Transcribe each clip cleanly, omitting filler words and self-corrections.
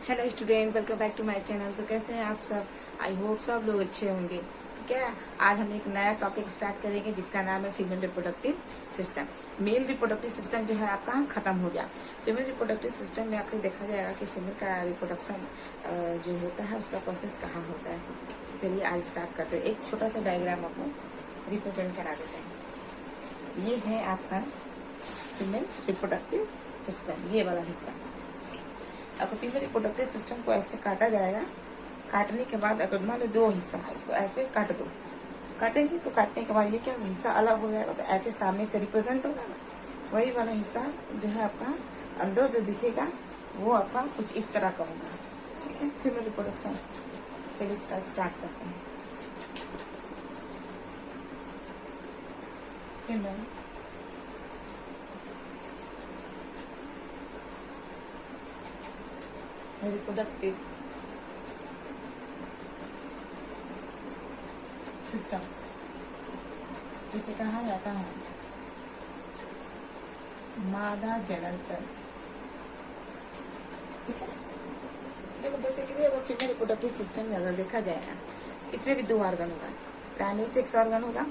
Hello student, welcome back to my channel. तो कैसे हैं आप सब? आई होप सब लोग अच्छे होंगे। ठीक है, आज हम एक नया टॉपिक स्टार्ट करेंगे जिसका नाम है female reproductive system. Mail reproductive system जो है आपका खत्म हो गया। फीमेल रिप्रोडक्टिव सिस्टम में आखिर देखा जाएगा कि फीमेल का रिप्रोडक्शन जो होता है उसका प्रोसेस कहाँ होता है। चलिए आज स्टार्ट करते हैं। एक छोटा सा डायग्राम आपको रिप्रेजेंट करा देते हैं। ये है आपका फीमेल रिप्रोडक्टिव सिस्टम, ये वाला हिस्सा। अगर फीमेल रिप्रोडक्टिव सिस्टम को ऐसे काटा जाएगा, काटने के बाद अगर मान लो दो हिस्सा है, इसको ऐसे काट दो। काटेंगे तो काटने के बाद ये क्या हिस्सा अलग हो जाएगा, तो ऐसे सामने से रिप्रेजेंट होगा ना, वही वाला हिस्सा जो है आपका अंदर से दिखेगा वो आपका कुछ इस तरह का होगा। ठीक है, फीमेल रिप्रोडक्शन। चलिए स्टार्ट करते हैं। फीमेल रिप्रोडक्टिव सिस्टम इसे कहा जाता है मादा जनन तंत्र। ठीक है, देखो बेसिकली अगर फीमेल रिप्रोडक्टिव सिस्टम में अगर देखा जाएगा, इसमें भी दो ऑर्गन होगा। प्राइमरी सेक्स ऑर्गन होगा,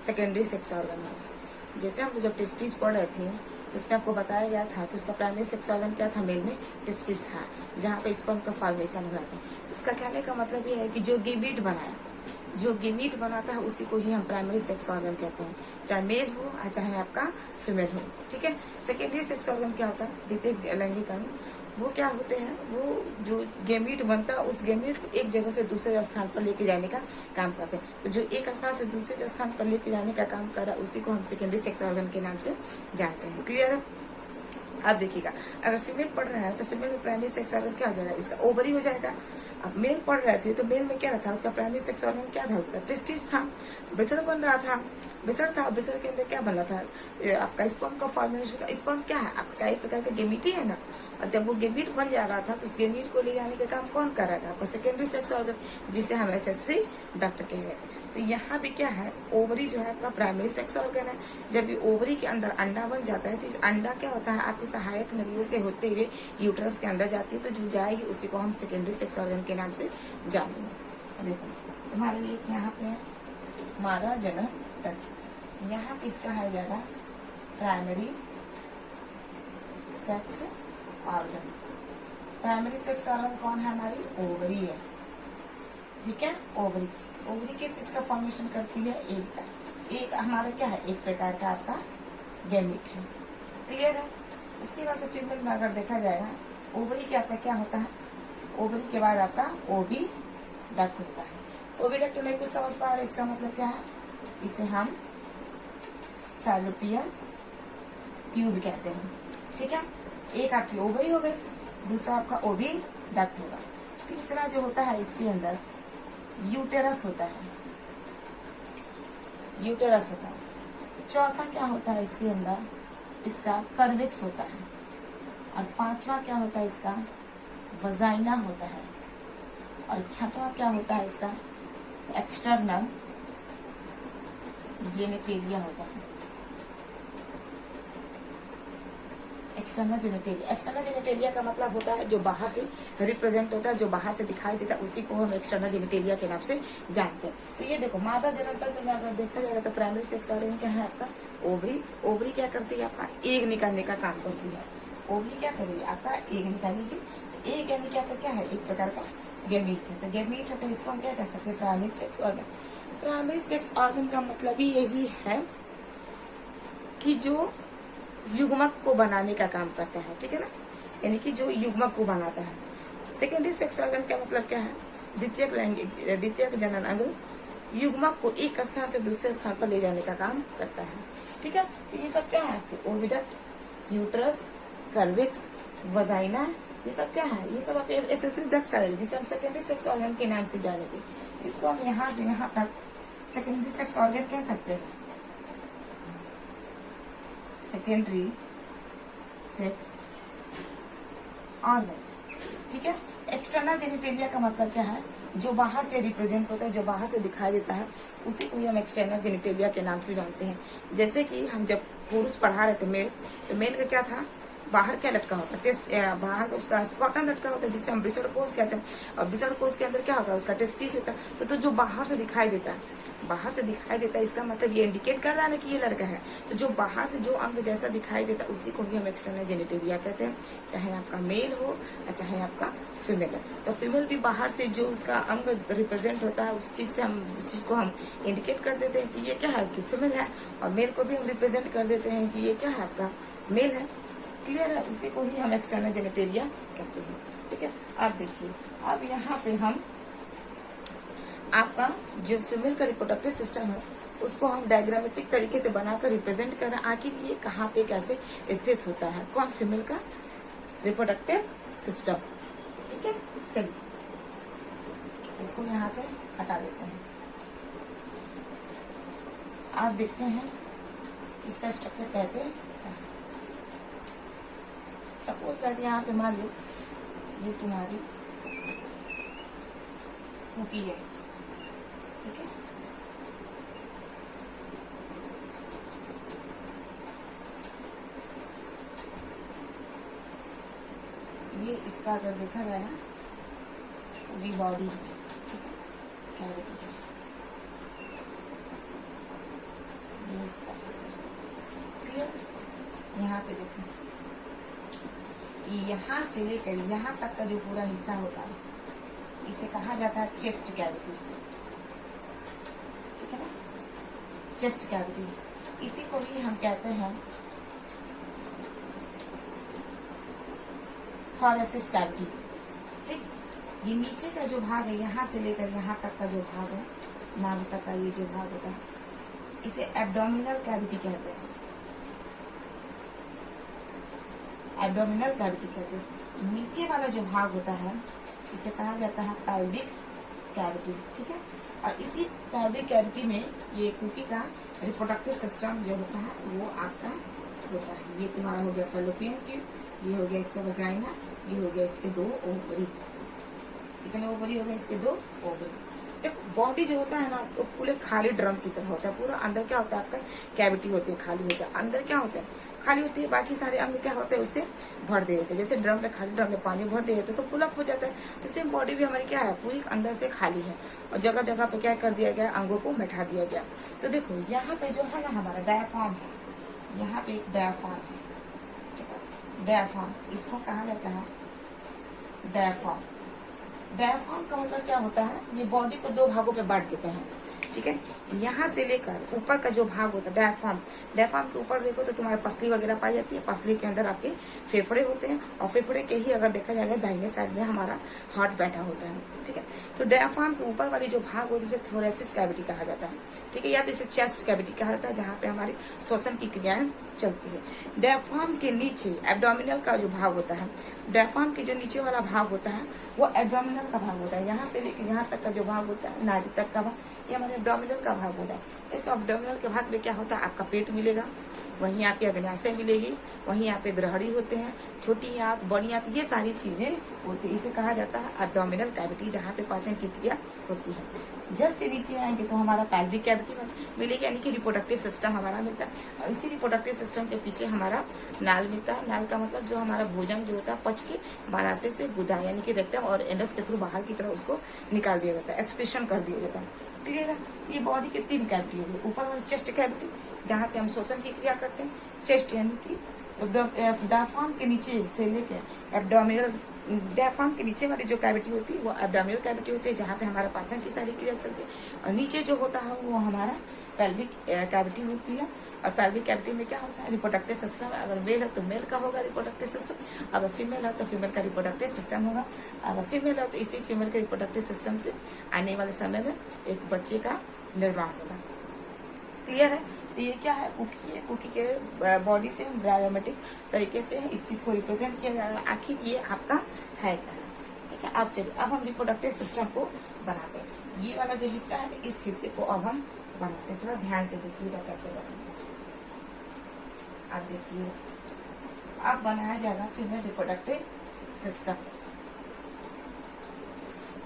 सेकेंडरी सेक्स ऑर्गन होगा। जैसे हम जब टेस्टिस पढ़ रहे थे तो उसमें आपको बताया गया था कि उसका प्राइमरी सेक्स ऑर्गन क्या था, मेल में टेस्टिस था, जहाँ पे स्पर्म का फॉर्मेशन हुआ था। इसका कहने का मतलब ये है कि जो गेमीट बनाया, जो गेमीट बनाता है उसी को ही हम प्राइमरी सेक्स ऑर्गन कहते हैं, चाहे मेल हो या चाहे आपका फीमेल हो। ठीक है, सेकेंडरी सेक्स ऑर्गन क्या होता है, द्वितीयक लैंगिक अंग। वो क्या होते हैं, वो जो गेमीट बनता है उस गेमीट को एक जगह से दूसरे स्थान पर लेके जाने का काम करते हैं। तो जो एक स्थान से दूसरे स्थान पर लेके जाने का काम कर रहा है उसी को हम सेकेंडरी सेक्स ऑर्गन के नाम से जानते हैं। क्लियर है? अब देखिएगा, अगर फीमेल पढ़ रहा है तो फीमेल में प्राइमरी सेक्स ऑर्गन क्या हो जाएगा, इसका ओवरी हो जाएगा। अब मेल पढ़ रहे थे तो मेल में क्या था, उसका प्राइमरी सेक्स ऑर्गन क्या था, उसका टेस्टिस था, ब्रेसर बन रहा था, ब्रेसर था। ब्रेसर के अंदर क्या बन रहा था, आपका स्पर्म का फॉर्मेशन। स्पर्म क्या है, आपका एक प्रकार का गेमीट ही है ना। और जब वो गेमीट बन जा रहा था तो उस गेमीट को ले जाने का काम कौन कर रहा था, आपका सेकेंडरी सेक्स ऑर्गन, जिसे हम एसेसरी डक्ट कह रहे थे। तो यहाँ भी क्या है, ओवरी जो है आपका प्राइमरी सेक्स ऑर्गन है। जब ये ओवरी के अंदर अंडा बन जाता है तो इस अंडा क्या होता है, आपके सहायक नलियों से होते हुए यूट्रस के अंदर जाती है, तो जो जाएगी उसी को हम सेकेंडरी सेक्स ऑर्गन के नाम से जानेंगे। देखो तुम्हारे लिए यहाँ पे मादा जनन तंत्र, यहाँ पे इसका है जाएगा primary sex organ. Primary sex organ कौन है, हमारी ओवरी है। ठीक है, ओवरी। ओवरी किस चीज का फॉर्मेशन करती है, एक का। एक हमारा क्या है, एक प्रकार का आपका गेमीट है। क्लियर है? उसके बाद से फीमेल में अगर देखा जाएगा, ओवरी के आपका क्या होता है, ओवरी के बाद आपका ओवी डक्ट होता है। ओवी डक्ट नहीं कुछ समझ पा रहे, इसका मतलब क्या है, इसे हम फैलोपियन ट्यूब कहते हैं। ठीक है, एक आपकी ओवरी हो गई, दूसरा आपका ओवी डक्ट होगा। तीसरा जो होता है इसके अंदर यूटेरस होता है, यूटेरस होता है। चौथा क्या होता है इसके अंदर, इसका कर्विक्स होता है। और पांचवा क्या होता है, इसका वजाइना होता है। और छठवां क्या होता है, इसका एक्सटर्नल जेनिटेलिया होता है। एक्सटर्नल जेनिटेलिया, एक्सटर्नल जेनिटेलिया का मतलब होता है जो बाहर से रिप्रेजेंट होता है, जो बाहर से दिखाई देता है, उसी को हम एक्सटर्नल जेनिटेलिया के नाम से जानते हैं। तो ये देखो मादा जनन तंत्र में अगर देखा जाएगा तो प्राइमरी सेक्स ऑर्गन क्या है आपका ओवरी। ओवरी क्या करती है, आपका एग निकालने का काम करती है। ओवरी क्या करेगी, आपका एग निकालेगी। तो एग यानी कि आपका क्या है, एक प्रकार का गेमीट है। तो गेमीट है तो इसको हम क्या कह सकते हैं, primary sex organ. Primary sex organ का मतलब ही यही है कि जो युग्मक को बनाने का काम करता है। ठीक है ना, यानी कि जो युग्मक को बनाता है। सेकेंडरी सेक्स ऑर्गन का मतलब क्या है, द्वितीयक जनन अंग युग्मक को एक स्थान से दूसरे स्थान पर ले जाने का काम करता है। ठीक है, तो ये सब क्या है, ओविडक्ट, यूट्रस, कर्विक्स, वजाइना, ये सब क्या है, ये सब आपके एसेसरी डक्ट्स आएंगे, जिसे हम सेकेंडरी सेक्स ऑर्गन के नाम से जानेंगे। इसको हम यहाँ से यहाँ तक सेकेंडरी सेक्स ऑर्गन कह सकते हैं, सेकेंडरी सेक्स ऑर्गन। ठीक है, एक्सटर्नल जेनिटेलिया का मतलब क्या है, जो बाहर से रिप्रेजेंट होता है, जो बाहर से दिखाई देता है, उसी को हम एक्सटर्नल जेनिटेलिया के नाम से जानते हैं। जैसे कि हम जब पुरुष पढ़ा रहे थे मेल, तो मेल का क्या था, बाहर क्या लटका होता है, टेस्ट बाहर उसका स्कॉटम लटका होता है जिससे हम ब्रिसड कोष कहते हैं। और ब्रिसड कोष के अंदर क्या होता है, उसका टेस्टिस होता है। तो जो बाहर से दिखाई देता है, बाहर से दिखाई देता है, इसका मतलब ये इंडिकेट कर रहा है ना कि ये लड़का है। तो जो बाहर से जो अंग जैसा दिखाई देता है उसी को भी हम एक्सटर्नल जेनिटेलिया कहते हैं, चाहे आपका मेल हो या चाहे आपका फीमेल है। तो फीमेल भी बाहर से जो उसका अंग रिप्रेजेंट होता है उस चीज से हम उस चीज को हम इंडिकेट कर देते हैं कि ये क्या है, कि फीमेल है। और मेल को भी हम रिप्रेजेंट कर देते हैं कि ये क्या है, आपका मेल है। क्लियर है, उसी को ही हम एक्सटर्नल जेनिटेलिया कहते हैं। ठीक है, आप देखिए अब यहाँ पे हम आपका जो फीमेल का रिप्रोडक्टिव सिस्टम है उसको हम डायग्रामेटिक तरीके से बनाकर रिप्रेजेंट कर रहे हैं, आखिर ये कहाँ पे कैसे स्थित होता है, कौन फीमेल का रिप्रोडक्टिव सिस्टम। ठीक है, चलिए इसको यहाँ से हटा देते हैं। आप देखते हैं इसका स्ट्रक्चर कैसे है। सपोज दैट यहाँ पे मान लो ये तुम्हारी कुकी है, ठीक है। ये इसका अगर देखा जाए ना पूरी बॉडी है, ठीक है, कैविटी है, ये इसका क्लियर। यहाँ पे देखो यहाँ से लेकर यहाँ तक का जो पूरा हिस्सा होता है इसे कहा जाता है चेस्ट कैविटी, ठीक है ना, चेस्ट कैविटी। इसी को ही हम कहते हैं थोरेसिस कैविटी। ठीक, ये नीचे का जो भाग है यहाँ से लेकर यहाँ तक का जो भाग है, नाभि तक का ये जो भाग होता है इसे एब्डोमिनल कैविटी कहते हैं, एब्डोमिनल कैविटी कहते हैं। नीचे वाला जो भाग होता है इसे कहा जाता है पेल्विक कैविटी, ठीक है। और इसी पेल्विक कैविटी में ये कुकी का रिप्रोडक्टिव सिस्टम जो होता है वो आपका होता है। ये तुम्हारा हो गया फैलोपियन ट्यूब, ये हो गया इसका वजाइना, ये हो गया इसके 2 ओवरी। कितने ओवरी हो गए इसके? 2 ओवरी। देखो बॉडी जो होता है ना तो पूरे खाली ड्रम की तरह होता है। पूरा अंदर क्या होता है, आपका कैविटी होती है, खाली होता है। अंदर क्या होता है, खाली होती है, बाकी सारे अंग क्या होते हैं उससे भर दे देते हैं। जैसे ड्रम में खाली ड्रम में पानी भर दे देते तो पुलअप हो जाता है, तो सेम बॉडी भी हमारी क्या है, पूरी अंदर से खाली है और जगह जगह पे क्या कर दिया गया, अंगों को बैठा दिया गया। तो देखो यहाँ पे जो है ना हमारा डायाफ्राम है, यहाँ पे एक डायाफ्राम है, ठीक है, डायाफ्राम इसको कहा जाता है डायाफ्राम। डायाफ्राम का मतलब क्या होता है, ये बॉडी को 2 भागों पे बांट देते हैं, ठीक है। यहाँ से लेकर ऊपर का जो भाग होता है डायाफ्राम, डायाफ्राम के ऊपर देखो तो तुम्हारे पसली वगैरह पाई जाती है। पसली के अंदर आपके फेफड़े होते हैं और फेफड़े के ही अगर देखा जाएगा दाहिने साइड में हमारा हार्ट बैठा होता है, ठीक है। तो डायाफ्राम के ऊपर वाली जो भाग होती है इसे थोरेसिस कैविटी कहा जाता है, ठीक है, या तो इसे चेस्ट कैविटी कहा जाता है जहाँ पे हमारी श्वसन की क्रियाएं चलती है। डायाफ्राम के नीचे एब्डोमिनल का जो भाग होता है, डायाफ्राम के जो नीचे वाला भाग होता है वो एब्डोमिनल का भाग होता है। यहाँ से लेकर यहाँ तक का जो भाग होता है, नाभि तक का भाग, ये हमारे एब्डोमिनल का भाग होता है। इस एब्डोमिनल के भाग में क्या होता है, आपका पेट मिलेगा, वहीं आपकी अग्न्याशय मिलेगी, वहीं आपके ग्रहणी होते हैं, छोटी आंत, बड़ी आंत, ये सारी चीजें होती है। इसे कहा जाता है एब्डोमिनल कैविटी, जहाँ पे पाचन की क्रिया होती है। जस्ट नीचे आएंगे तो हमारा पेल्विक कैविटी मिलेगी, यानी कि रिप्रोडक्टिव सिस्टम हमारा मिलता है। और इसी रिप्रोडक्टिव सिस्टम के पीछे हमारा नाल मिलता है। नाल का मतलब जो हमारा भोजन जो होता है पच के बालाशय से गुदा यानी कि रेक्टम और एनस के थ्रू बाहर की तरफ उसको निकाल दिया जाता है, एक्सप्रेशन कर दिया जाता है। क्लियर है, ये बॉडी के 3 कैविटी हो गई। ऊपर वाली चेस्ट कैविटी जहाँ से हम श्वसन की क्रिया करते हैं, चेस्ट यानी कि डायफ्राम के नीचे से लेकर एब्डोमिनल, डायफ्राम के नीचे वाली जो कैविटी होती है वो एब्डोमिनल कैविटी होती है जहाँ पे हमारा पाचन की सारी क्रिया चलती है। और नीचे जो होता है वो हमारा पेल्विक कैविटी होती है। और पेल्विक कैविटी में क्या होता है, रिप्रोडक्टिव सिस्टम। अगर मेल है तो मेल का होगा रिप्रोडक्टिव सिस्टम, अगर फीमेल है तो फीमेल का रिप्रोडक्टिव सिस्टम होगा। अगर फीमेल है तो इसी फीमेल के रिप्रोडक्टिव सिस्टम से आने वाले समय में एक बच्चे का निर्माण होगा। क्लियर है, तो ये क्या है, कुकी है। कुकी के बॉडी से डायग्रामेटिक तरीके से इस चीज को रिप्रेजेंट किया जा रहा है, आखिर ये आपका है क्या, ठीक है। अब चलिए अब हम रिप्रोडक्टिव सिस्टम को बनाते हैं। ये वाला जो हिस्सा है इस हिस्से को अब हम बनाते हैं। थोड़ा ध्यान से देखिएगा कैसे बनाते। अब देखिए अब बनाया जाएगा फीमेल रिप्रोडक्टिव सिस्टम।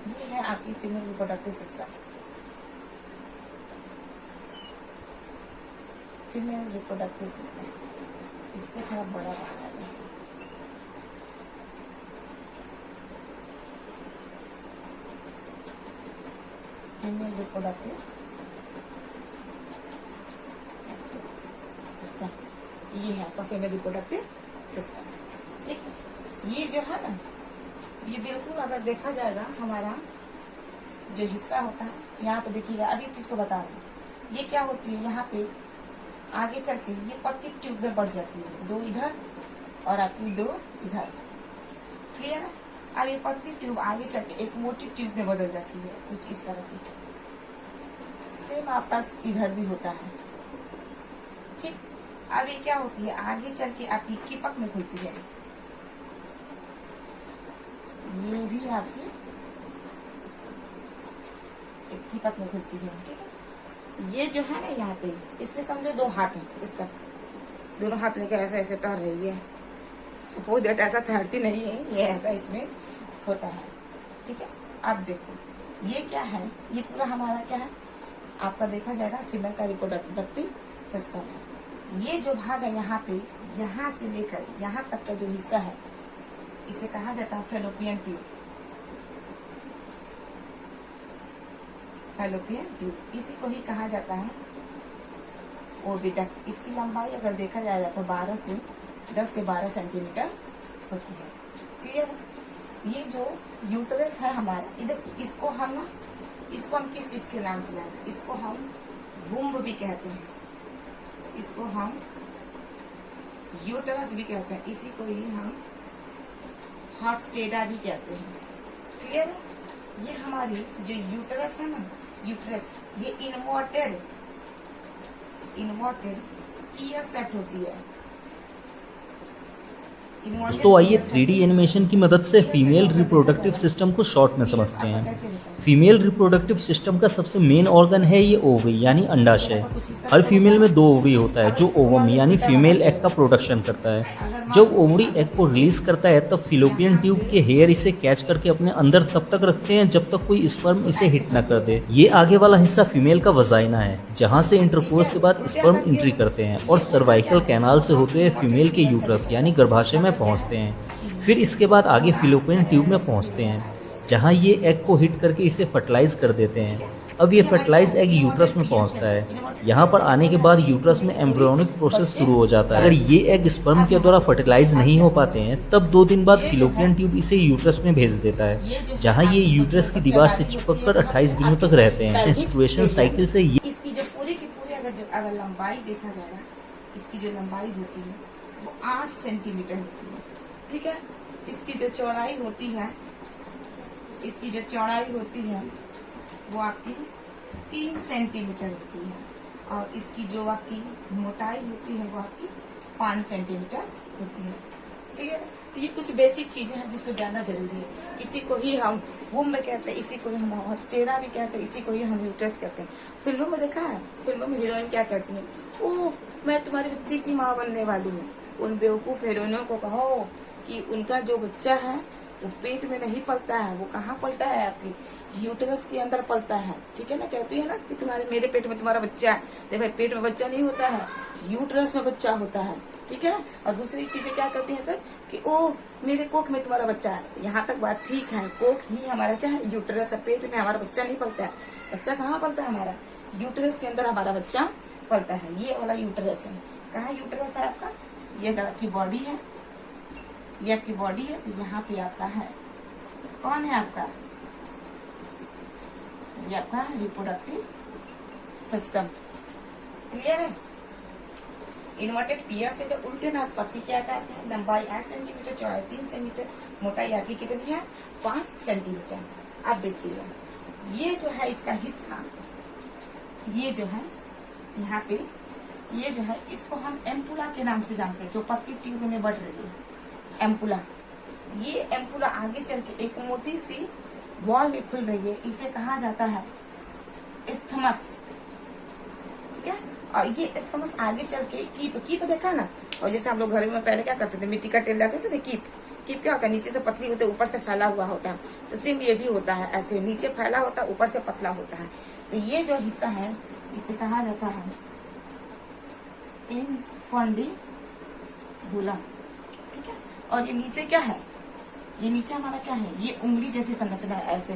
ये है आपकी female reproductive system, female reproductive system. इसको थोड़ा बड़ा बनाना है। रिप्रोडक्टिव सिस्टम, ये है आपका फीमेल रिप्रोडक्टिव सिस्टम। ठीक है, ये जो है ना, ये बिल्कुल अगर देखा जाएगा हमारा जो हिस्सा होता है, यहाँ पे देखिएगा, अभी इस चीज को बता रहे हैं, ये क्या होती है, यहाँ पे आगे चल के ये पत्ती ट्यूब में बढ़ जाती है, 2 इधर और आपकी 2 इधर। क्लियर है? अब ये पतली ट्यूब आगे चल के एक मोटी ट्यूब में बदल जाती है, कुछ इस तरह की। सेम आपका इधर भी होता है। ठीक, अब ये क्या होती है, आगे चल के आपकी कीपक में खुलती है, ये भी आपकी एक कीपक में खुलती है। ठीक है, ये जो है ना यहाँ पे, इसमें समझो 2 हाथ हैं, इस तरह दोनों हाथ लेकर ऐसे ऐसे तैर रही है। सपोज दैट ऐसा तैरती नहीं है, ये ऐसा इसमें होता है। ठीक है, अब देखो ये क्या है, ये पूरा हमारा क्या है, आपका देखा जाएगा फीमेल का रिप्रोडक्टिव सिस्टम है। ये जो भाग है यहाँ पे, यहाँ से लेकर यहाँ तक का जो हिस्सा है, इसे कहा जाता है फैलोपियन ट्यूब। फैलोपियन ट्यूब, इसी को ही कहा जाता है ओविडक्ट। इसकी लंबाई अगर देखा जाएगा तो 10 से 12 सेंटीमीटर होती है। क्लियर? ये जो यूटरस है हमारा, इधर इसको हम किस चीज के नाम से जानते हैं, इसको हम वुम्ब भी कहते हैं, इसको हम यूटरस भी कहते हैं, इसी को ही हम हॉस्टेडा भी कहते हैं। क्लियर है? ये हमारी जो यूटरस है ना, यूटरस ये इन्वर्टेड पीयर सेट होती है। दोस्तों आइए 3D एनिमेशन की मदद से फीमेल रिप्रोडक्टिव सिस्टम को शॉर्ट में समझते हैं। फीमेल रिप्रोडक्टिव सिस्टम का सबसे मेन ऑर्गन है ये ओवरी यानी अंडाशय। हर फीमेल में 2 ओवरी होता है जो ओवम यानी फीमेल एग का प्रोडक्शन करता है। जब ओवरी एग को रिलीज करता है तब फिलोपियन ट्यूब के हेयर इसे कैच करके अपने अंदर तब तक रखते हैं जब तक कोई स्पर्म इसे हिट न कर दे। ये आगे वाला हिस्सा फीमेल का वजाइना है जहाँ से इंटरकोर्स के बाद स्पर्म एंट्री करते हैं और सर्वाइकल कैनाल से होते हुए फीमेल के यूट्रस यानी गर्भाशय में पहुंचते हैं। फिर इसके बाद आगे फिलोपियन ट्यूब में पहुंचते हैं जहां ये एग को हिट करके इसे फर्टिलाइज कर देते हैं। अब ये फर्टिलाइज एग यूट्रस में पहुंचता है। यहाँ पर आने के बाद यूट्रस में एम्ब्रियोनिक प्रोसेस शुरू हो जाता है। अगर ये एग स्पर्म के द्वारा फर्टिलाइज नहीं हो पाते हैं तब 2 दिन बाद फिलोपियन ट्यूब इसे यूट्रस में भेज देता है जहाँ ये यूट्रस की दीवार से चिपक कर 28 दिनों तक रहते हैं। मेंस्ट्रुएशन साइकिल से ये इसकी जो पूरी की पूरी अगर लंबाई देखा जाएगा, इसकी जो लंबाई होती है वो 8 सेंटीमीटर होती है। ठीक है, इसकी जो चौड़ाई होती है वो आपकी 3 सेंटीमीटर होती है और इसकी जो आपकी मोटाई होती है वो आपकी 5 सेंटीमीटर होती है। ठीक है, तो ये कुछ बेसिक चीजें हैं जिसको जानना जरूरी है। इसी को ही हम वुम्ब में कहते हैं, इसी को ही हम हॉस्टेरा भी कहते हैं, इसी को ही हम यूट्रस कहते हैं। फिल्मों में देखा है, फिल्मों में हीरोइन क्या कहती है, ओह मैं तुम्हारे बच्चे की माँ बनने वाली हूँ। उन बेवकूफ हीरोइनों को कहो कि उनका जो बच्चा है वो पेट में नहीं पलता है, वो कहाँ पलता है, आपकी यूटरस के अंदर पलता है। ठीक है ना, कहती है ना कि मेरे पेट में तुम्हारा बच्चा है। अरे भाई, पेट में बच्चा नहीं होता है, यूटरस में बच्चा होता है। ठीक है, और दूसरी चीजें क्या करती हैं सर कि ओ मेरे कोख में तुम्हारा बच्चा है। यहाँ तक बात ठीक है, कोख ही हमारा क्या है, यूटरस है। पेट में हमारा बच्चा नहीं पलता है। बच्चा कहाँ पलता है, हमारा यूटरस के अंदर हमारा बच्चा पलता है। ये वाला यूटरस है। कहाँ यूटरस है आपका, ये अगर आपकी बॉडी है, ये आपकी बॉडी है, तो यहाँ पे आपका है, कौन है आपका, ये आपका रिप्रोडक्टिव सिस्टम। क्लियर है? इन्वर्टेड पियर से उल्टे नाशपाती क्या कहते हैं, लंबाई 8 सेंटीमीटर, चौड़ाई 3 सेंटीमीटर, मोटाई आपकी कितनी है, 5 सेंटीमीटर। अब देखिएगा, ये जो है इसका हिस्सा, ये जो है यहाँ पे, ये जो है इसको हम एम्पुला के नाम से जानते हैं, जो पतली ट्यूब में बढ़ रही है, एम्पुला। ये एम्पुला आगे चल के एक मोटी सी वॉल में खुल रही है, इसे कहा जाता है इस्थमस। ठीक है, और ये इस्थमस आगे चल के कीप देखा ना, और जैसे हम लोग घर में पहले क्या करते थे, मिट्टी का तेल लगाते थे ना, कीप क्या होता है, नीचे से पतली होती है, ऊपर से फैला हुआ होता है। तो सेम ये भी होता है, ऐसे नीचे फैला होता है, ऊपर से पतला होता है। तो ये जो हिस्सा है इसे कहा जाता है इनफंडिबुलम। ठीक है, और ये नीचे क्या है, ये नीचे हमारा क्या है, ये उंगली जैसी संरचना है, ऐसे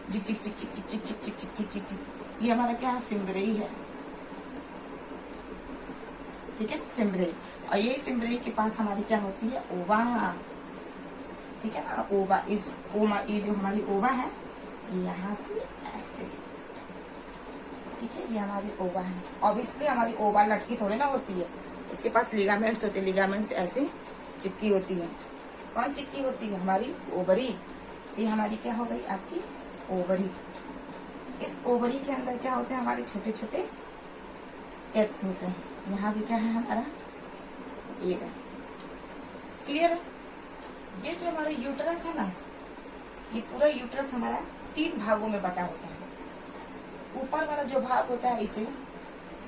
जिक जिक जिक जिक जिक जिक जिक जिक जिक जिक जिक जिक। ये हमारा क्या है, फिम्ब्रेई है, ठीक है, फिम्ब्रेई। और ये फिम्ब्रेई के पास हमारी क्या होती है, ओवा, ठीक है ना, ओवा। इस ओमा, ये जो हमारी ओवा है, यहाँ से ऐसे, ठीक है, ये हमारी ओवा है। ऑब्वियसली हमारी ओवा लटकी थोड़ी ना होती है, इसके पास लिगामेंट्स होते हैं, लिगामेंट्स ऐसे चिपकी होती है। कौन चिपकी होती है, हमारी ओवरी। ये हमारी क्या हो गई, आपकी ओवरी। इस ओवरी के अंदर क्या होते हैं, हमारे छोटे छोटे एग्स होते हैं। यहाँ भी क्या है हमारा, ये है, क्लियर है। ये जो हमारा यूट्रस है ना, ये पूरा यूट्रस हमारा 3 भागों में बटा होता है। ऊपर वाला जो भाग होता है इसे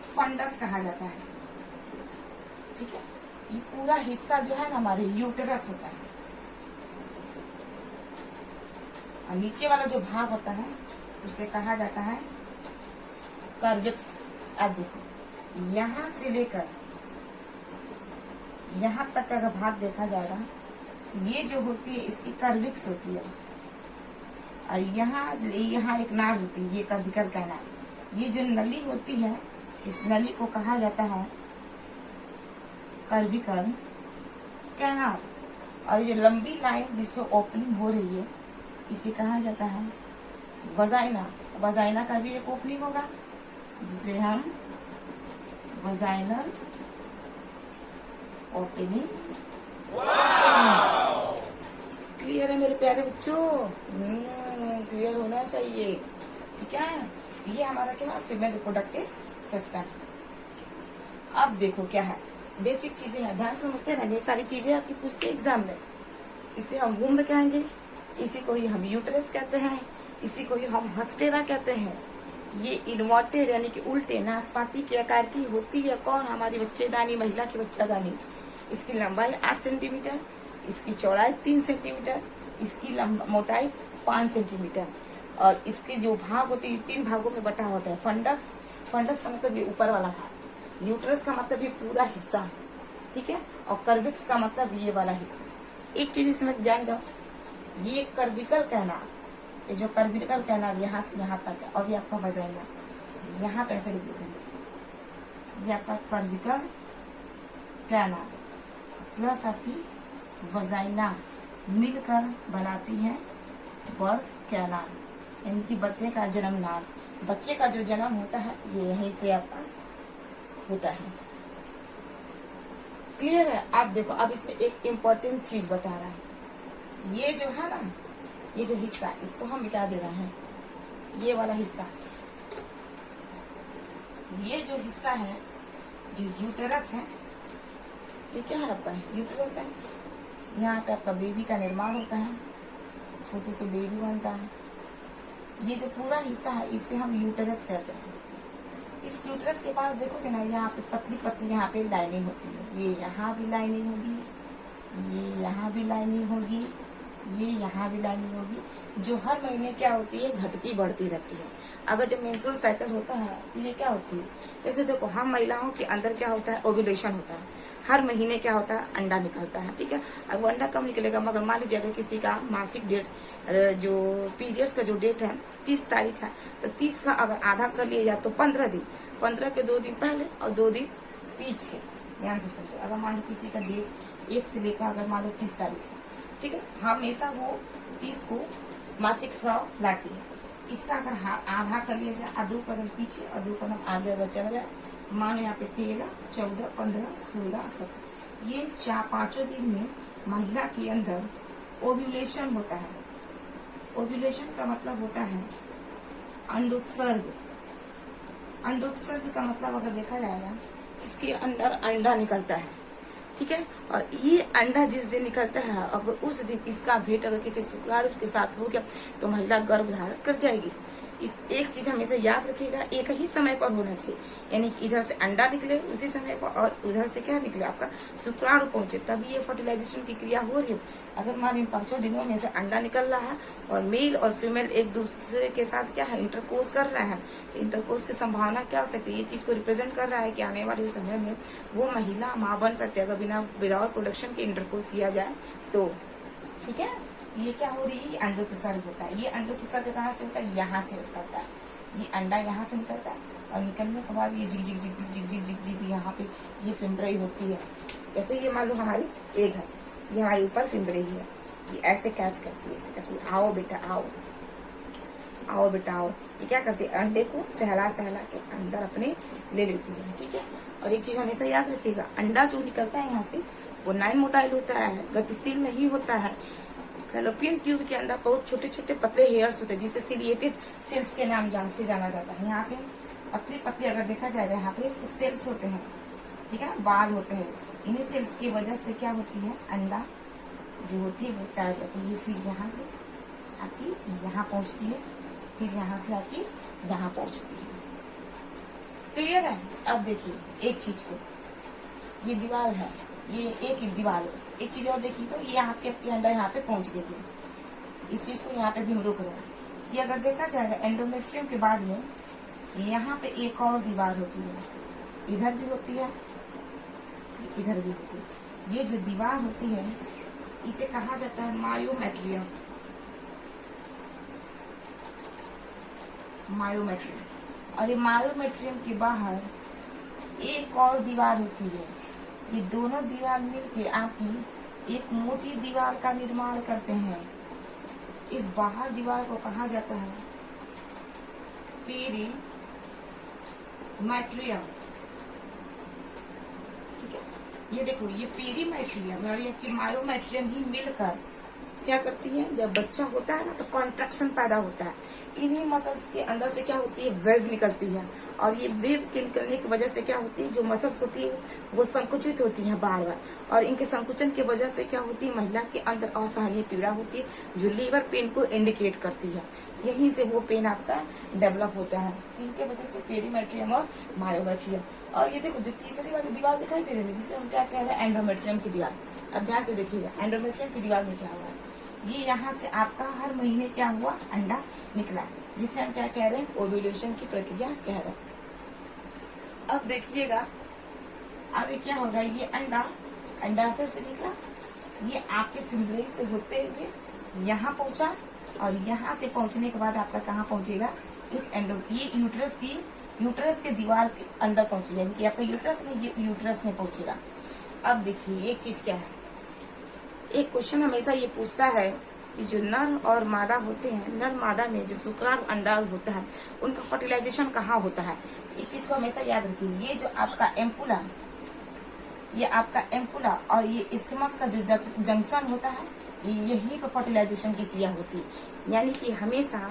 फंडस कहा जाता है, ठीक है। ये पूरा हिस्सा जो है ना हमारे यूट्रस होता है। और नीचे वाला जो भाग होता है उसे कहा जाता है कर्विक्स। अब देखो, यहाँ से लेकर यहाँ तक का भाग देखा जाएगा, ये जो होती है इसकी कर्विक्स होती है। और यहाँ एक नाड़ होती है, ये कर्विकल कैनाल। ये जो नली होती है, इस नली को कहा जाता है कर्विकल कैनाल। और ये लंबी लाइन जिसमें ओपनिंग हो रही है, इसे कहा जाता है वजाइना। वजाइना का भी एक ओपनिंग होगा, जिसे हम वजाइनल ओपनिंग। क्लियर है मेरे प्यारे बच्चों, क्लियर होना चाहिए, ठीक है। ये हमारा क्या है, फीमेल रिप्रोडक्टिव सिस्टम। अब देखो क्या है, बेसिक चीजें हैं, ध्यान समझते हैं ना, ये सारी चीजें आपकी पूछते हैं एग्जाम में। इसे हम वुम्ब कहेंगे, इसी को ही हम यूट्रस कहते हैं, इसी को ही हम हस्टेरा कहते हैं। ये इन्वर्टेड यानी कि उल्टे नाशपाती के आकार की होती है। कौन, हमारी बच्चेदानी, महिला की बच्चादानी। इसकी लंबाई 8 सेंटीमीटर, इसकी चौड़ाई 3 सेंटीमीटर, इसकी मोटाई 5 सेंटीमीटर। और इसके जो भाग होते हैं 3 भागों में बटा होता है। फंडस, फंडस का मतलब ये ऊपर वाला भाग, यूट्रस का मतलब ये पूरा हिस्सा, ठीक है। और कर्विक्स का मतलब ये वाला हिस्सा। एक चीज इसमें जान जाओ, ये कर्विकल कैनाल, ये जो कर्विकल कैनाल यहाँ से यहाँ तक है, और ये आपका वजाइना, यहाँ पे ऐसे लिख देते हैं, ये आपका कर्विकल कैनाल प्लस आपकी वजाइना मिलकर बनाती है बर्थ कैनाल, यानी कि बच्चे का जन्म नाल। बच्चे का जो जन्म होता है ये यहीं से आपका होता है, क्लियर है। आप देखो, अब इसमें एक इम्पोर्टेंट चीज बता रहा है, ये जो है ना, ये जो हिस्सा, इसको हम मिटा दे रहे हैं, ये वाला हिस्सा, ये जो हिस्सा है, जो यूटेरस है, ये क्या है आपका, यूटेरस है। यहाँ पे आपका बेबी का निर्माण होता है, छोटू से बेबी बनता है। ये जो पूरा हिस्सा है इसे हम यूटेरस कहते हैं। इस यूटेरस के पास देखोगे ना, यहाँ पे पतली पतली यहाँ पे लाइनिंग होती है। ये यहाँ भी लाइनिंग होगी, ये यहाँ भी लाइनिंग होगी, ये यहाँ भी लाइनिंग होगी, जो हर महीने क्या होती है, घटती बढ़ती रहती है। अगर जब मेंस्ट्रुअल साइकिल होता है तो ये क्या होती है, जैसे देखो हम महिलाओं के अंदर क्या होता है, ओव्यूलेशन होता है। हर महीने क्या होता है, अंडा निकलता है, ठीक है। और वो अंडा कब निकलेगा, मगर मान लीजिए अगर किसी का मासिक डेट, जो पीरियड्स का जो डेट है 30 तारीख है, तो 30 का अगर आधा कर लिया जाए तो 15 दिन, 15 के 2 दिन पहले और 2 दिन पीछे। ध्यान से सुनते, अगर मान लो किसी का डेट 1 से लेकर अगर मान लो 30 तारीख है, ठीक है, हमेशा वो 30 को मासिक स्राव लाती है। इसका अगर आधा कर लिया जाए, 2 कदम पीछे और 2 कदम आगे अगर चल जाए, मानो यहाँ पे 13, 14, 15, 16, 17, ये 4-5 दिन में महिला के अंदर ओव्यूलेशन होता है। ओव्यूलेशन का मतलब होता है अंडोत्सर्ग। अंडोत्सर्ग का मतलब अगर देखा जाएगा, इसके अंदर अंडा निकलता है, ठीक है। और ये अंडा जिस दिन निकलता है, अगर उस दिन इसका भेंट अगर किसी शुक्राणु के साथ हो गया तो महिला गर्भ धारण कर जाएगी। इस एक चीज हमेशा याद रखिएगा, एक ही समय पर होना चाहिए, यानी कि इधर से अंडा निकले उसी समय पर और उधर से क्या निकले, आपका शुक्राणु पहुंचे, तभी ये फर्टिलाइजेशन की क्रिया हो रही है। अगर मान इन 5 दिनों में से अंडा निकल रहा है और मेल और फीमेल एक दूसरे के साथ क्या है, इंटरकोर्स कर रहा है, तो इंटरकोर्स की संभावना क्या हो सकती है, ये चीज को रिप्रेजेंट कर रहा है कि आने वाले समय में वो महिला माँ बन सकती है, अगर बिना विदाउट प्रोडक्शन के इंटरकोर्स किया जाए तो, ठीक है। ये क्या हो रही है, ये अंडोत्सर्ग होता है। ये अंडोत्सर्ग कहाँ से होता है, यहाँ से निकलता है। ये अंडा यहाँ से निकलता है और निकलने के बाद ये जिग जिग जिग जिग जिग जिग जिग जिग यहाँ पे ये फिम्बराई होती है। जैसे ये मान लो हमारी एग है, ये हमारे ऊपर फिम्बराई है, ये ऐसे कैच करती है, ऐसे करती है, आओ बेटा आओ, आओ बेटा आओ। ये क्या करती है, अंडे को सहला सहला के अंदर अपने ले लेती है, ठीक है। और एक चीज हमेशा याद रखिएगा, अंडा जो निकलता है यहाँ से वो नॉन मोटाइल होता है, गतिशील नहीं होता है। फैलोपियन ट्यूब के अंदर बहुत छोटे छोटे पतले हेयर्स होते हैं, जिसे सिलिएटेड सेल्स के नाम से जाना जाता है। यहाँ पे पतले पतले अगर देखा जाएगा, यहाँ पे तो सेल्स होते हैं, ठीक है ना, बाल होते हैं। इन्हीं सेल्स की वजह से क्या होती है, अंडा जो होती है वो तैर जाती है। ये फिर यहाँ से आपकी यहाँ पहुंचती है, फिर यहाँ से आपकी यहाँ पहुंचती है। क्लियर है। अब देखिए एक चीज को, ये दीवार है, ये एक ही दीवार है। एक चीज और देखिए तो ये आपके अंडा यहाँ पे पहुंच गई थी, इस चीज को यहाँ पे भी हम रुक रहे हैं। ये अगर देखा जाएगा एंडोमेट्रियम के बाद में यहाँ पे एक और दीवार होती है, इधर भी होती है, इधर भी होती है। ये जो दीवार होती है इसे कहा जाता है मायोमेट्रियम। मायोमेट्रियम। और ये मायोमेट्रियम के बाहर एक और दीवार होती है। ये दोनों दीवार मिलकर आपकी एक मोटी दीवार का निर्माण करते हैं। इस बाहर दीवार को कहा जाता है पेरीमेट्रियम, ठीक है। ये देखो, ये पेरीमेट्रियम और ये मायोमेट्रियम ही मिलकर क्या करती है, जब बच्चा होता है ना तो कॉन्ट्रैक्शन पैदा होता है। इन्हीं मसल्स के अंदर से क्या होती है, वेव निकलती है। और ये वेव के निकलने की वजह से क्या होती है, जो मसल्स होती है वो संकुचित होती हैं बार बार। और इनके संकुचन की वजह से क्या होती है, महिला के अंदर असहनीय पीड़ा होती है, जो लीवर पेन को इंडिकेट करती है। यहीं से वो पेन आपका डेवलप होता है, इनके वजह से पेरीमेट्रियम और मायोमेट्रियम। और ये देखो, जो तीसरी वाली दीवार दिखाई दे रही है, जिसे हम क्या कह रहे हैं, एंडोमेट्रियम की दीवार। अब ध्यान से देखिएगा, एंडोमेट्रियम की दीवार में क्या हुआ है, ये यहाँ से आपका हर महीने क्या हुआ, अंडा निकला, जिसे हम क्या कह रहे हैं, ओव्यूलेशन की प्रक्रिया कह रहे हैं। अब देखिएगा आगे क्या होगा, ये अंडाशय से निकला, ये आपके फिम्बराई से होते हुए यहाँ पहुंचा, और यहाँ से पहुंचने के बाद आपका कहाँ पहुंचेगा, इस ये यूट्रस के दीवार के अंदर पहुंचेगा, यानी कि आपका यूट्रस में, ये यूट्रस में पहुंचेगा। अब देखिए एक चीज क्या है, एक क्वेश्चन हमेशा ये पूछता है कि जो नर और मादा होते हैं, नर मादा में जो शुक्राणु अंडाणु होता है, उनका फर्टिलाइजेशन कहाँ होता है। इस चीज को हमेशा याद रखिए। ये जो आपका एम्पुला, ये आपका एम्पुला और ये इस्थमस का जो जंक्शन होता है, यही पर फर्टिलाइजेशन की क्रिया होती है। यानी कि हमेशा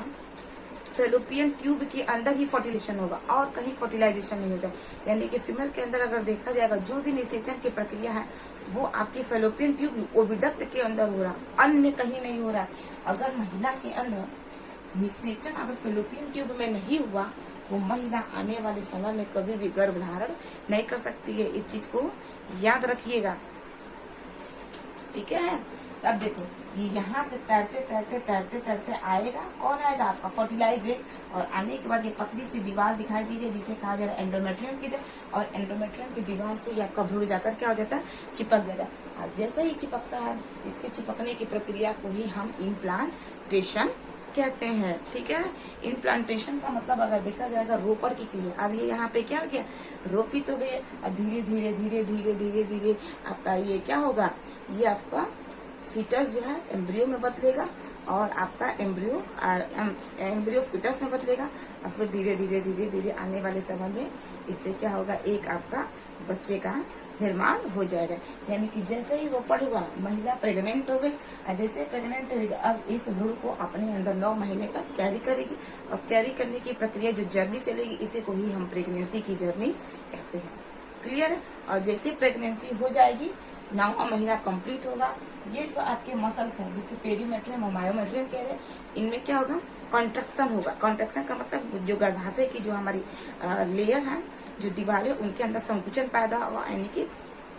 फैलोपियन ट्यूब के अंदर ही फर्टिलाइजेशन होगा और कहीं फर्टिलाइजेशन नहीं होता। यानी कि फीमेल के अंदर अगर देखा जाएगा, जो भी निषेचन की प्रक्रिया है वो आपकी फैलोपियन ट्यूब ओविडक्ट के अंदर हो रहा, अन्य कहीं नहीं हो रहा। अगर महिला के अंदर निषेचन अगर फैलोपियन ट्यूब में नहीं हुआ, वो महिला आने वाले समय में कभी भी गर्भ धारण नहीं कर सकती है। इस चीज को याद रखिएगा, ठीक है। अब देखो, ये यहाँ से तैरते तैरते तैरते तैरते आएगा, कौन आएगा, आपका फर्टिलाइजर। और आने के बाद ये पतली सी दीवार दिखाई दी है, जिसे कहा जा रहा है एंडोमेट्रियम की। और एंडोमेट्रियम की दीवार से ये आपका भ्रूण जाकर क्या हो जाता है, चिपक जाता है। और जैसे ही चिपकता है, इसके चिपकने की प्रक्रिया को ही हम इम्प्लांटेशन कहते हैं, ठीक है। इम्प्लांटेशन का मतलब अगर देखा जाएगा रोपण की क्रिया। अब ये यहाँ पे क्या हो गया, रोपित हो गए। अब धीरे धीरे धीरे धीरे धीरे धीरे आपका ये क्या होगा, ये आपका फीटस जो है एम्ब्रियो में बदलेगा, और आपका एम्ब्रियो फीटस में बदलेगा, और फिर धीरे धीरे धीरे धीरे आने वाले समय में इससे क्या होगा, एक आपका बच्चे का निर्माण हो जाएगा। यानी कि जैसे ही रोपण हुआ, महिला प्रेग्नेंट हो गई, और जैसे प्रेग्नेंट होगी, अब इस भ्रूण को अपने अंदर 9 महीने तक कैरी करेगी। और कैरी करने की प्रक्रिया जो जर्नी चलेगी, इसी को ही हम प्रेगनेंसी की जर्नी कहते हैं। क्लियर है। और जैसे प्रेगनेंसी हो जाएगी, 9वां महीना कंप्लीट होगा, ये जो आपके मसल्स हैं, जिसे पेरीमेट्रियम और मायोमेट्रियम कह रहे हैं, इनमें क्या होगा, कॉन्ट्रैक्शन होगा। कॉन्ट्रैक्शन का मतलब जो गर्भाशय की जो हमारी लेयर है, जो दीवार है, उनके अंदर संकुचन पैदा हुआ, यानी कि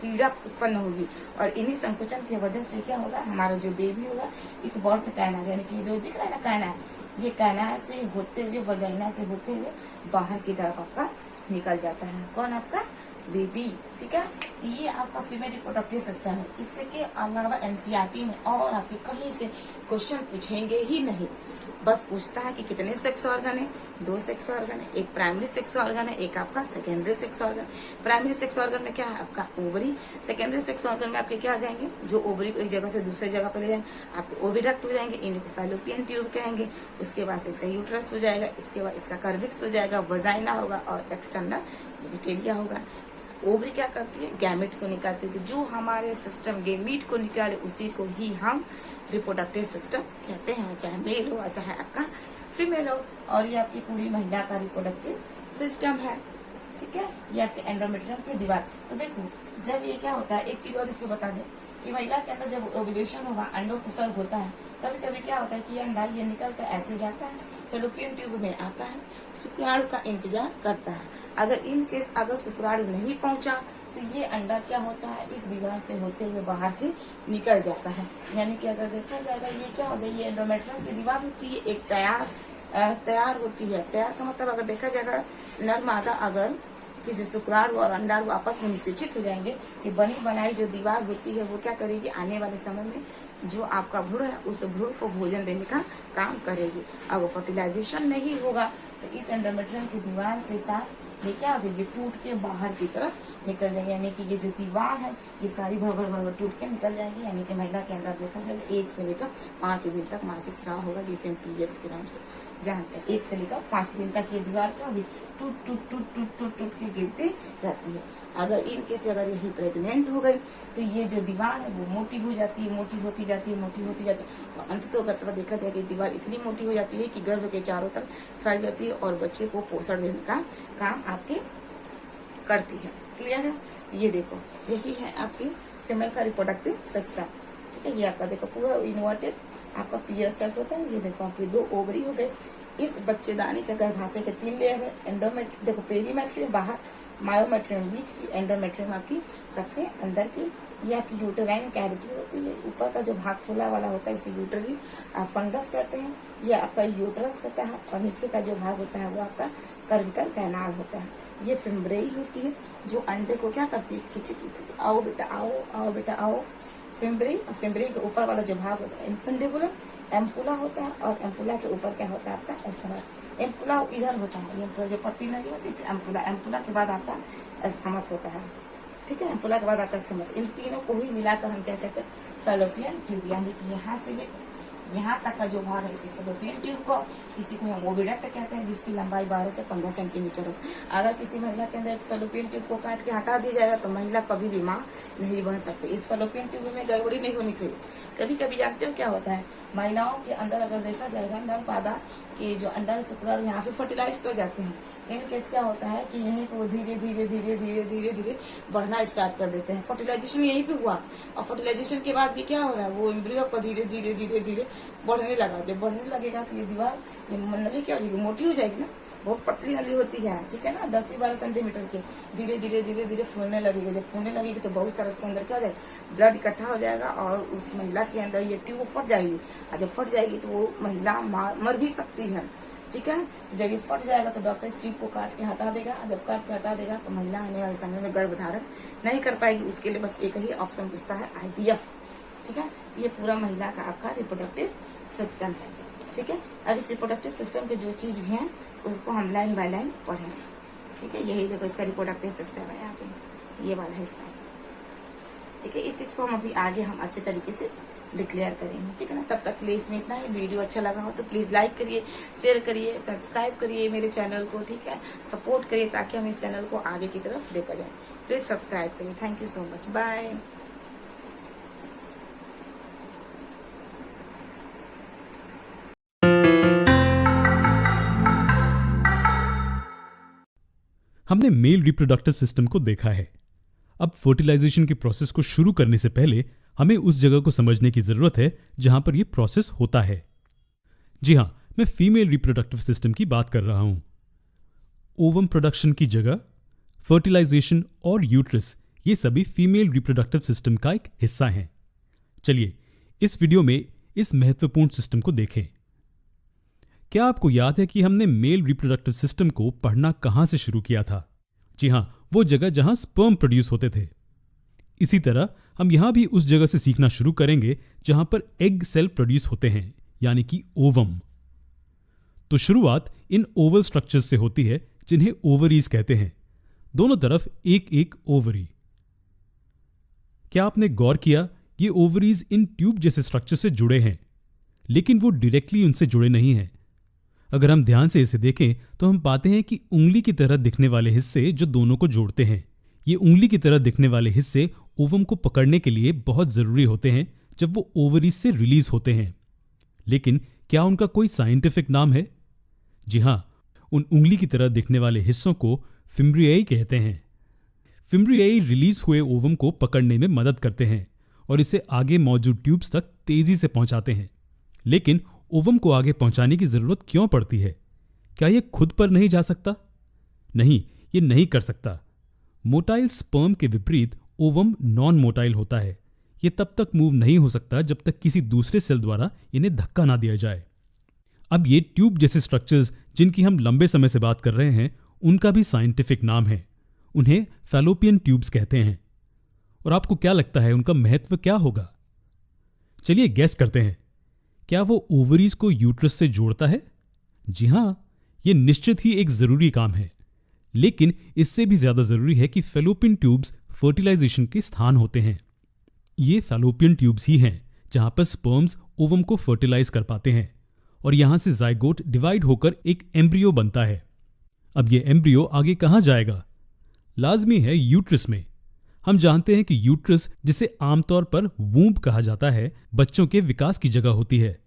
पीड़ा उत्पन्न होगी। और इन्हीं संकुचन की वजह से क्या होगा, हमारा जो बेबी होगा, इस बर्थ कैनाल, यानी कि जो दिख रहा है ना कैनाल, ये कैनाल से होते हुए, वजाइना से होते हुए बाहर की तरफ आपका निकल जाता है। कौन आपका बेबी। ठीक है, ये आपका फीमेल रिप्रोडक्टिव सिस्टम है। इससे के अलावा एनसीईआरटी में और आपके कहीं से क्वेश्चन पूछेंगे ही नहीं। बस पूछता है कि कितने सेक्स ऑर्गन है, 2 सेक्स ऑर्गन है, एक प्राइमरी सेक्स ऑर्गन है, एक आपका secondary sex organ. Primary sex organ में क्या है आपका ओवरी, सेकेंडरी सेक्स ऑर्गन में आपके क्या आ जाएंगे, जो ओवरी को एक जगह से दूसरी जगह पे ले जाएंगे, आपके ओविडक्ट हो जाएंगे, इनको फैलोपियन ट्यूब कहेंगे। उसके बाद से इसका यूट्रस हो जाएगा, इसके बाद इसका कर्विक्स हो जाएगा, वजाइना होगा और एक्सटर्नल जेनिटेलिया होगा। ओवरी क्या करती है, गैमेट को निकालती है। जो हमारे सिस्टम गैमीट को निकाले उसी को ही हम रिप्रोडक्टिव सिस्टम कहते हैं, चाहे मेल हो चाहे आपका फीमेल हो। और ये आपकी पूरी महिला का रिप्रोडक्टिव सिस्टम है। ठीक है, ये आपके एंडोमेट्रियम की दीवार। तो देखो, जब ये क्या होता है, एक चीज और इसमें बता दें कि महिला के अंदर जब ओव्यूलेशन होगा, अंडोत्सर्ग होता है, कभी कभी क्या होता है कि ये अंडा ये निकल कर ऐसे जाता है, फैलोपियन ट्यूब में आता है, शुक्राणु का इंतजार करता है। अगर इन केस अगर शुक्राणु नहीं पहुंचा तो ये अंडा क्या होता है, इस दीवार से होते हुए बाहर से निकल जाता है। यानी कि अगर देखा जाएगा ये क्या होता है, ये एंडोमेट्रियम की दीवार होती है, एक तैयार होती है। तैयार का मतलब अगर देखा जाएगा नर मादा अगर कि जो शुक्राणु और अंडाणु आपस में निषेचित हो जाएंगे कि बनी बनाई जो दीवार होती है वो क्या करेगी, आने वाले समय में जो आपका भ्रूण है उस भ्रूण को भोजन देने का काम करेगी। अगर फर्टिलाइजेशन नहीं होगा तो इस एंडोमेट्रियम की दीवार के साथ ये क्या होगी, ये टूट के बाहर की तरफ निकल जाएंगे। यानी कि ये जो दीवार है ये सारी भर टूट के निकल जाएंगी। यानी कि महिला के अंदर देखा जाएगा 1 से लेकर 5 दिन तक मासिक स्राव होगा, जिसे हम पीरियड्स के नाम से जानते हैं। 1 से लेकर 5 दिन तक ये दीवार क्या होगी, टूट टूट टूट टूट टूट टूट के गिरती रहती है। अगर इन केस अगर यही प्रेग्नेंट हो गई तो ये जो दीवार है वो मोटी हो जाती है, मोटी होती जाती है, मोटी होती जाती है और अंततः देखा जाए कि दीवार इतनी मोटी हो जाती है कि गर्भ के चारों तरफ फैल जाती है और बच्चे को पोषण देने का काम आपके करती है। क्लियर है, ये देखो यही है आपकी फीमेल का रिप्रोडक्टिव सिस्टम। ठीक है, ये आपका देखो पूरा इन्वर्टेड आपका पीरियड सेट होता है। ये देखो आपके 2 ओवरी हो गए, इस बच्चेदानी के गर्भाशय के 3 लेयर है। एंडोमेट्रियम देखो, पेरीमेट्रियम बाहर, मायोमेट्रियम बीच की, एंडोमेट्रियम आपकी सबसे अंदर की। ये आपकी यूटेराइन कैविटी होती है, ऊपर का जो भाग फूला वाला होता है उसे यूटरी फंगस कहते हैं। ये आपका यूटरस होता है और नीचे का जो भाग होता है वो आपका कर्विकल कैनाल होता है। ये फिम्ब्रेई होती है जो अंडे को क्या करती है, खींचती है। आओ बेटा आओ, आओ बेटा आओ। फिम्ब्रेई, फिम्ब्रेई के ऊपर वाला जो भाग होता है इन्फेंडिबुलम, एम्पुला होता है और एम्पुला के ऊपर क्या होता है आपका एस्थमस। एम्पुला इधर होता है, ये जो पत्ती नहीं होती इसे एम्पुला, एम्पुला के बाद आपका एस्थमस होता है। ठीक है, एम्पुला के बाद आपका एस्थमस। इन तीनों को ही मिलाकर हम क्या कहते हैं, फैलोपियन ट्यूब। यानी कि यहाँ से यहाँ तक का जो भाग है इसी फैलोपियन ट्यूब को, इसी को हम ओविडक्ट कहते हैं, जिसकी लंबाई 12 से 15 सेंटीमीटर है। अगर किसी महिला के अंदर फैलोपियन ट्यूब को काट के हटा दिया जाएगा तो महिला कभी भी मां नहीं बन सकती। इस फैलोपियन ट्यूब में गड़बड़ी नहीं होनी चाहिए। कभी कभी जानते हो क्या होता है, महिलाओं के अंदर अगर देखा जाएगा नर मादा के जो अंडा शुक्राणु यहाँ पे फर्टिलाइज कर जाते हैं। इन केस क्या होता है कि यहीं पे वो धीरे धीरे धीरे धीरे धीरे धीरे बढ़ना स्टार्ट कर देते हैं। फर्टिलाइजेशन यहीं पे हुआ और फर्टिलाइजेशन के बाद भी क्या हो रहा है, वो एम्ब्रियो को धीरे धीरे धीरे धीरे बढ़ने लगा। जब बढ़ने लगेगा तो ये दीवार ये नली क्या हो जाएगी, मोटी हो जाएगी ना, बहुत पतली नली होती है। ठीक है ना, 10 से 12 सेंटीमीटर के, धीरे धीरे धीरे धीरे फूलने लगेगी। जब फूलने लगेगी तो बहुत सारा इसके अंदर क्या हो जाएगा, ब्लड इकट्ठा हो जाएगा और उस महिला के अंदर ये ट्यूब फट जाएगी। और जब फट जाएगी तो वो महिला मर भी सकती है। ठीक है, जब ये फट जाएगा तो डॉक्टर इस ट्यूब को काट के हटा देगा। जब काट के हटा देगा तो महिला आने वाले समय में गर्भ धारण नहीं कर पाएगी। उसके लिए बस एक ही ऑप्शन बचता है, IVF। ठीक है, ये पूरा महिला का आपका रिप्रोडक्टिव सिस्टम है। ठीक है, अब इस रिप्रोडक्टिव सिस्टम के जो चीज भी है उसको हम लाइन बाय लाइन पढ़ें। ठीक है, यही देखो इसका रिप्रोडक्टिव सिस्टम है, यहाँ पे ये वाला है इसका। ठीक है, इस चीज को हम अभी आगे हम अच्छे तरीके से डिक्लेयर करेंगे। ठीक है ना, तब तक के लिए इसमें इतना ही। वीडियो अच्छा लगा हो तो प्लीज लाइक करिए, शेयर करिए, सब्सक्राइब करिए मेरे चैनल को। ठीक है, सपोर्ट करिए ताकि हम इस चैनल को आगे की तरफ लेकर जाए। प्लीज सब्सक्राइब करिए। Thank you so much, bye. हमने मेल रिप्रोडक्टिव सिस्टम को देखा है। अब फर्टिलाइजेशन के प्रोसेस को शुरू करने से पहले हमें उस जगह को समझने की जरूरत है जहां पर यह प्रोसेस होता है। जी हां, मैं फीमेल रिप्रोडक्टिव सिस्टम की बात कर रहा हूं। ओवम प्रोडक्शन की जगह, फर्टिलाइजेशन और यूट्रस, ये सभी फीमेल रिप्रोडक्टिव सिस्टम का एक हिस्सा हैं। चलिए इस वीडियो में इस महत्वपूर्ण सिस्टम को देखें। क्या आपको याद है कि हमने मेल रिप्रोडक्टिव सिस्टम को पढ़ना कहां से शुरू किया था? जी हां, वो जगह जहां स्पर्म प्रोड्यूस होते थे। इसी तरह हम यहां भी उस जगह से सीखना शुरू करेंगे जहां पर एग सेल प्रोड्यूस होते हैं, यानी कि ओवम। तो शुरुआत इन ओवल स्ट्रक्चर्स से होती है जिन्हें ओवरीज कहते हैं, दोनों तरफ एक एक ओवरी। क्या आपने गौर किया, ये ओवरीज इन ट्यूब जैसे स्ट्रक्चर से जुड़े हैं, लेकिन वो डायरेक्टली उनसे जुड़े नहीं हैं। अगर हम ध्यान से इसे देखें तो हम पाते हैं कि उंगली की तरह दिखने वाले हिस्से जो दोनों को जोड़ते हैं, ये उंगली की तरह दिखने वाले हिस्से ओवम को पकड़ने के लिए बहुत जरूरी होते हैं जब वो ओवरीज से रिलीज होते हैं। लेकिन क्या उनका कोई साइंटिफिक नाम है? जी हां, उन उंगली की तरह दिखने वाले हिस्सों को फिम्ब्रियाई कहते हैं। फिम्ब्रियाई रिलीज हुए ओवम को पकड़ने में मदद करते हैं और इसे आगे मौजूद ट्यूब्स तक तेजी से पहुंचाते हैं। लेकिन ओवम को आगे पहुंचाने की जरूरत क्यों पड़ती है? क्या यह खुद पर नहीं जा सकता? नहीं, यह नहीं कर सकता। मोटाइल स्पर्म के विपरीत ओवम नॉन मोटाइल होता है। यह तब तक मूव नहीं हो सकता जब तक किसी दूसरे सेल द्वारा इन्हें धक्का ना दिया जाए। अब ये ट्यूब जैसे स्ट्रक्चर्स जिनकी हम लंबे समय से बात कर रहे हैं, उनका भी साइंटिफिक नाम है। उन्हें फैलोपियन ट्यूब्स कहते हैं। और आपको क्या लगता है उनका महत्व क्या होगा? चलिए गैस करते हैं। क्या वो ओवरीज को यूट्रस से जोड़ता है? जी हां, यह निश्चित ही एक जरूरी काम है। लेकिन इससे भी ज्यादा जरूरी है कि फैलोपियन ट्यूब्स फर्टिलाइजेशन के स्थान होते हैं। ये फैलोपियन ट्यूब्स ही हैं जहां पर स्पर्म्स ओवम को फर्टिलाइज कर पाते हैं और यहां से जाइगोट डिवाइड होकर एक एम्ब्रियो बनता है। अब यह एम्ब्रियो आगे कहां जाएगा? लाजमी है यूट्रस में। हम जानते हैं कि यूट्रस, जिसे आमतौर पर वूम्ब कहा जाता है, बच्चों के विकास की जगह होती है।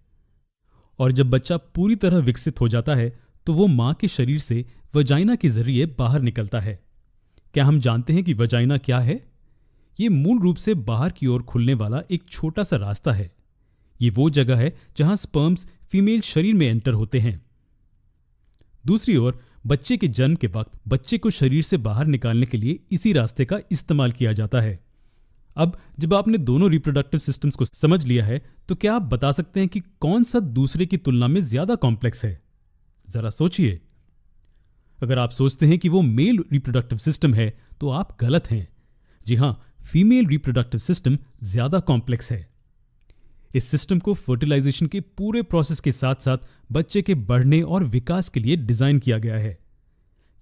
और जब बच्चा पूरी तरह विकसित हो जाता है तो वो मां के शरीर से वजाइना के जरिए बाहर निकलता है। क्या हम जानते हैं कि वजाइना क्या है? ये मूल रूप से बाहर की ओर खुलने वाला एक छोटा सा रास्ता है। ये वो जगह है जहां स्पर्म्स फीमेल शरीर में एंटर होते हैं। दूसरी ओर बच्चे के जन्म के वक्त बच्चे को शरीर से बाहर निकालने के लिए इसी रास्ते का इस्तेमाल किया जाता है। अब जब आपने दोनों रिप्रोडक्टिव सिस्टम्स को समझ लिया है तो क्या आप बता सकते हैं कि कौन सा दूसरे की तुलना में ज्यादा कॉम्प्लेक्स है? जरा सोचिए। अगर आप सोचते हैं कि वो मेल रिप्रोडक्टिव सिस्टम है तो आप गलत हैं। जी हां, फीमेल रिप्रोडक्टिव सिस्टम ज्यादा कॉम्प्लेक्स है। इस सिस्टम को फर्टिलाइजेशन के पूरे प्रोसेस के साथ साथ बच्चे के बढ़ने और विकास के लिए डिजाइन किया गया है।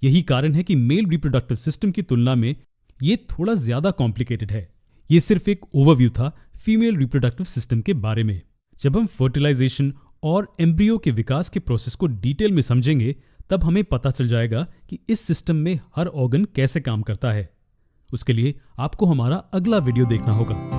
यही कारण है कि मेल रिप्रोडक्टिव सिस्टम की तुलना में यह थोड़ा ज्यादा कॉम्प्लिकेटेड है। यह सिर्फ एक ओवरव्यू था फीमेल रिप्रोडक्टिव सिस्टम के बारे में। जब हम फर्टिलाइजेशन और एम्ब्रियो के विकास के प्रोसेस को डिटेल में समझेंगे तब हमें पता चल जाएगा कि इस सिस्टम में हर ऑर्गन कैसे काम करता है। उसके लिए आपको हमारा अगला वीडियो देखना होगा।